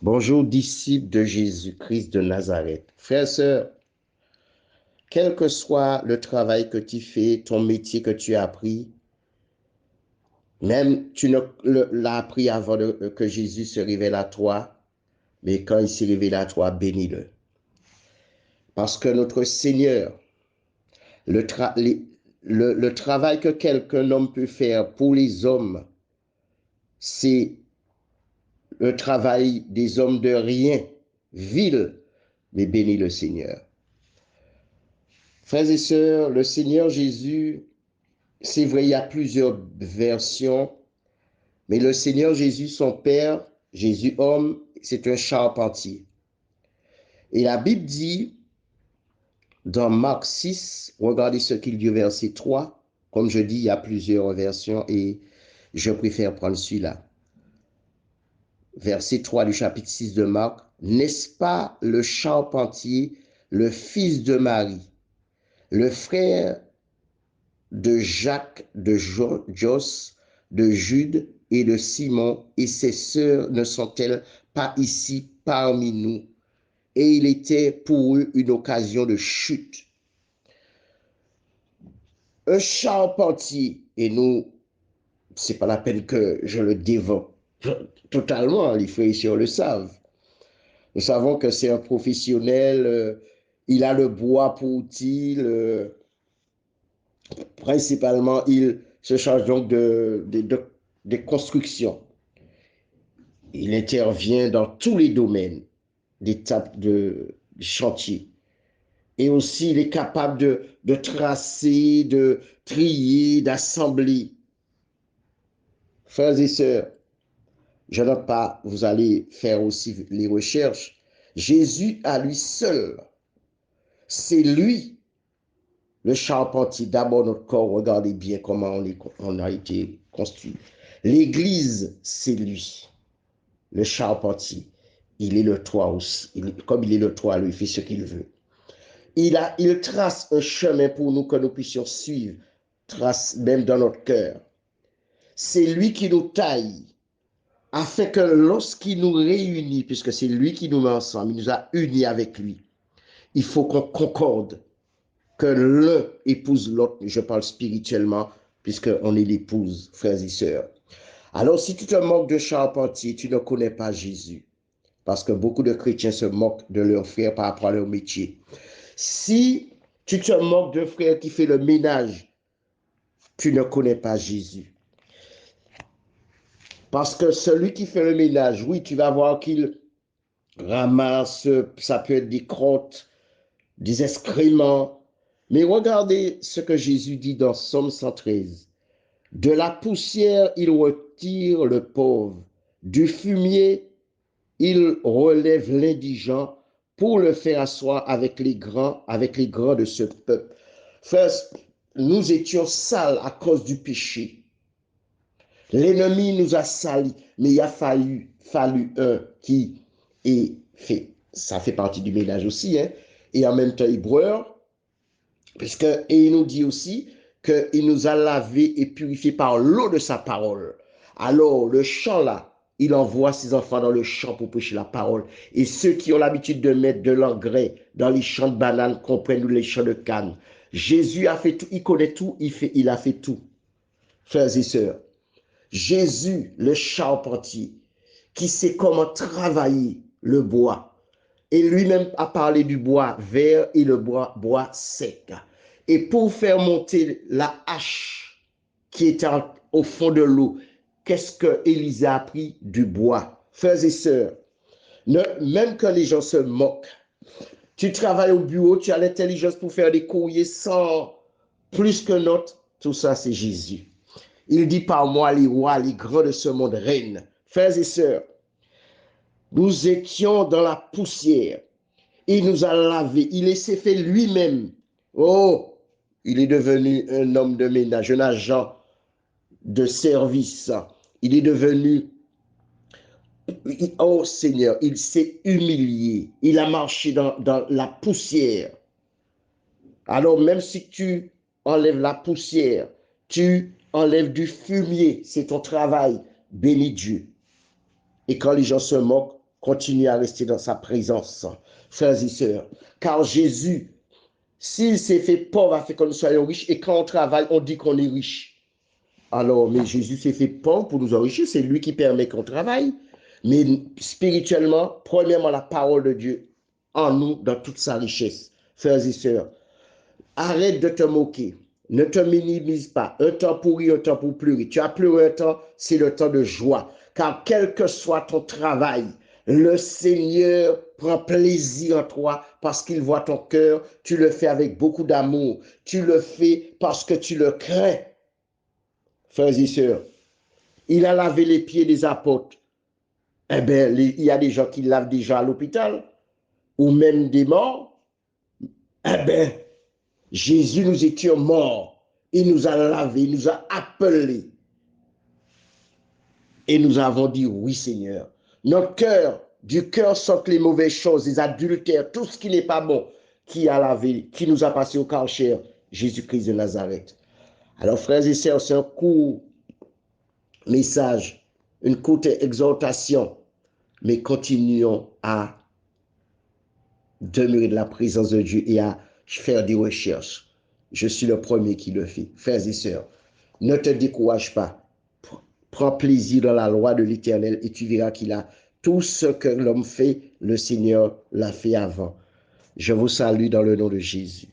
Bonjour, disciples de Jésus-Christ de Nazareth. Frères et sœurs, quel que soit le travail que tu fais, ton métier que tu as appris, même tu ne l'as appris avant que Jésus se révèle à toi, mais quand il s'est révélé à toi, bénis-le. Parce que notre Seigneur, le, tra le travail que quelqu'un homme peut faire pour les hommes, c'est le travail des hommes de rien, vil, mais bénis le Seigneur. Frères et sœurs, le Seigneur Jésus, c'est vrai, il y a plusieurs versions, mais le Seigneur Jésus, son Père, Jésus homme, c'est un charpentier. Et la Bible dit, dans Marc 6, regardez ce qu'il dit au verset 3, comme je dis, il y a plusieurs versions et je préfère prendre celui-là. Verset 3 du chapitre 6 de Marc, n'est-ce pas le charpentier, le fils de Marie, le frère de Jacques, de Jos, de Jude et de Simon, et ses sœurs ne sont-elles pas ici parmi nous? Et il était pour eux une occasion de chute. Un charpentier, et nous, c'est pas la peine que je le développe totalement, les frères et sœurs le savent. Nous savons que c'est un professionnel, il a le bois pour outil, principalement, il se charge donc de construction. Il intervient dans tous les domaines d'étapes de chantier. Et aussi, il est capable de tracer, de trier, d'assembler. Frères et sœurs, je note pas, vous allez faire aussi les recherches. Jésus à lui seul, c'est lui le charpentier. D'abord notre corps, regardez bien comment on a été construit. L'Église, c'est lui, le charpentier. Il est le toit aussi. Comme il est le toit, lui, il fait ce qu'il veut. Il trace un chemin pour nous que nous puissions suivre, trace même dans notre cœur. C'est lui qui nous taille, afin que lorsqu'il nous réunit, puisque c'est lui qui nous met ensemble, il nous a unis avec lui, il faut qu'on concorde, que l'un épouse l'autre, je parle spirituellement, puisqu'on est l'épouse, frères et sœurs. Alors si tu te moques de charpentier, tu ne connais pas Jésus, parce que beaucoup de chrétiens se moquent de leurs frères par rapport à leur métier. Si tu te moques d'un frère qui fait le ménage, tu ne connais pas Jésus. Parce que celui qui fait le ménage, oui, tu vas voir qu'il ramasse, ça peut être des crottes, des excréments. Mais regardez ce que Jésus dit dans Somme 113. De la poussière, il retire le pauvre. Du fumier, il relève l'indigent pour le faire asseoir avec les grands de ce peuple. Frères, nous étions sales à cause du péché. L'ennemi nous a salis, mais il a fallu un qui est fait, ça fait partie du ménage aussi, hein, et en même temps hébreur, et il nous dit aussi qu'il nous a lavés et purifiés par l'eau de sa parole. Alors, le champ là, il envoie ses enfants dans le champ pour prêcher la parole. Et ceux qui ont l'habitude de mettre de l'engrais dans les champs de bananes comprennent les champs de canne. Jésus a fait tout, il connaît tout, il a fait tout. Frères et sœurs, Jésus, le charpentier, qui sait comment travailler le bois. Et lui-même a parlé du bois vert et le bois sec. Et pour faire monter la hache qui était au fond de l'eau, qu'est-ce que Élisée a pris? Du bois. Frères et sœurs, même quand les gens se moquent, tu travailles au bureau, tu as l'intelligence pour faire des courriers sans plus que note, tout ça c'est Jésus. Il dit par moi, les rois, les grands de ce monde règnent. Frères et sœurs, nous étions dans la poussière. Il nous a lavés. Il s'est fait lui-même. Oh, il est devenu un homme de ménage, un agent de service. Il est devenu, oh Seigneur, il s'est humilié. Il a marché dans la poussière. Alors même si tu enlèves la poussière, tu enlèves du fumier, c'est ton travail. Bénis Dieu. Et quand les gens se moquent, Continue à rester dans sa présence, frères et sœurs. Car Jésus, s'il s'est fait pauvre afin que nous soyons riches, et quand on travaille, on dit qu'on est riche. Alors, mais Jésus s'est fait pauvre pour nous enrichir, c'est lui qui permet qu'on travaille. Mais spirituellement, premièrement, la parole de Dieu en nous, dans toute sa richesse. Frères et sœurs, arrête de te moquer. Ne te minimise pas. Un temps pour rire, un temps pour pleurer. Tu as pleuré un temps, c'est le temps de joie. Car quel que soit ton travail, le Seigneur prend plaisir en toi parce qu'il voit ton cœur. Tu le fais avec beaucoup d'amour. Tu le fais parce que tu le crains. Frères et sœurs, il a lavé les pieds des apôtres. Eh bien, il y a des gens qui lavent déjà à l'hôpital ou même des morts. Eh bien, Jésus, nous étions morts. Il nous a lavés, il nous a appelés. Et nous avons dit oui, Seigneur. Notre cœur, du cœur sortent les mauvaises choses, les adultères, tout ce qui n'est pas bon, qui a lavé, qui nous a passé au cancer, Jésus-Christ de Nazareth. Alors, frères et sœurs, c'est un court message, une courte exhortation, mais continuons à demeurer de la présence de Dieu et à faire des recherches. Je suis le premier qui le fait. Frères et sœurs, ne te décourage pas. Prends plaisir dans la loi de l'Éternel et tu verras qu'il a tout ce que l'homme fait, le Seigneur l'a fait avant. Je vous salue dans le nom de Jésus.